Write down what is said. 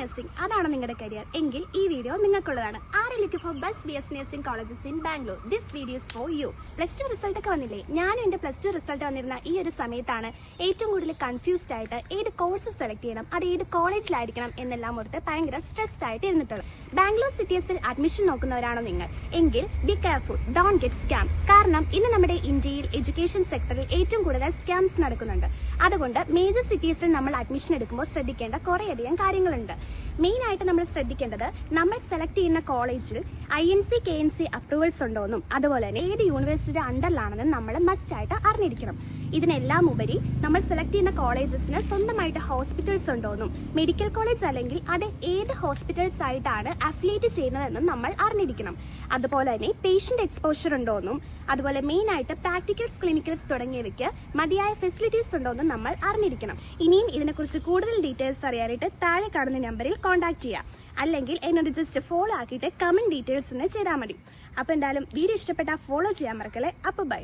Nursing അതാണ് നിങ്ങളുടെ career എങ്കിൽ ഈ വീഡിയോ നിങ്ങൾക്കുള്ളതാണ്. Are looking for best BS nursing colleges in Bangalore, this video is for you. +2 result ഒക്കെ വന്നില്ലേ? ഞാനും എന്റെ +2 റിസൾട്ട് വന്നിരുന്ന ഈ ഒരു സമയത്താണ് ഏറ്റവും കൂടുതൽ കൺഫ്യൂസ്ഡ് ആയിട്ട് ഏത് കോഴ്സ് സെലക്ട് ചെയ്യണം, അത് ഏത് കോളേജിലായിരിക്കണം എന്നെല്ലാം ഓർത്ത് ഭയങ്കര സ്ട്രെസ്ഡ് ആയിട്ട് ഇരുന്നിട്ടുള്ളത്. ബാംഗ്ലൂർ സിറ്റീസിൽ അഡ്മിഷൻ നോക്കുന്നവരാണോ നിങ്ങൾ എങ്കിൽ be careful, don't get scam. കാരണം ഇന്ന് നമ്മുടെ ഇന്ത്യയിൽ എഡ്യൂക്കേഷൻ സെക്ടറിൽ ഏറ്റവും കൂടുതൽ സ്കാംസ് നടക്കുന്നുണ്ട്. അതുകൊണ്ട് മേജർ സിറ്റീസിൽ നമ്മൾ അഡ്മിഷൻ എടുക്കുമ്പോൾ ശ്രദ്ധിക്കേണ്ട കുറേയധികം കാര്യങ്ങളുണ്ട്. മെയിൻ ആയിട്ട് നമ്മൾ ശ്രദ്ധിക്കേണ്ടത് നമ്മൾ സെലക്ട് ചെയ്യുന്ന കോളേജിൽ INC KNC അപ്രൂവൽസ് ഉണ്ടോന്നും അതുപോലെ തന്നെ ഏത് യൂണിവേഴ്സിറ്റിയുടെ അണ്ടറിലാണെന്നും നമ്മൾ മസ്റ്റ് ആയിട്ട് അറിഞ്ഞിരിക്കണം. ഇതിനെല്ലാം ഉപരി നമ്മൾ സെലക്ട് ചെയ്യുന്ന കോളേജസിന് സ്വന്തമായിട്ട് ഹോസ്പിറ്റൽസ് ഉണ്ടോന്നും മെഡിക്കൽ കോളേജ് അല്ലെങ്കിൽ അത് ഏത് ഹോസ്പിറ്റൽസ് ആയിട്ടാണ് അഫിലിയേറ്റ് ചെയ്യുന്നതെന്നും നമ്മൾ അറിഞ്ഞിരിക്കണം. അതുപോലെ തന്നെ പേഷ്യന്റ് എക്സ്പോഷർ ഉണ്ടോന്നും അതുപോലെ മെയിൻ ആയിട്ട് പ്രാക്ടിക്കൽസ്, ക്ലിനിക്കൽസ് തുടങ്ങിയവയ്ക്ക് മതിയായ ഫെസിലിറ്റീസ് ഉണ്ടോന്നും നമ്മൾ അറിഞ്ഞിരിക്കണം. ഇനിയും ഇതിനെക്കുറിച്ച് കൂടുതൽ ഡീറ്റെയിൽസ് അറിയാനായിട്ട് താഴെ കാണുന്ന നമ്പറിൽ കോൺടാക്ട് ചെയ്യാം. അല്ലെങ്കിൽ എന്നോട് ജസ്റ്റ് ഫോളോ ആക്കിയിട്ട് കമന്റ് ഡീറ്റെയിൽസ് ചെയ്താൽ മതി. അപ്പൊ എന്തായാലും വീഡിയോ ഇഷ്ടപ്പെട്ടാൽ ഫോളോ ചെയ്യാൻ മറക്കല്ലേ. അപ്പൊ ബൈ.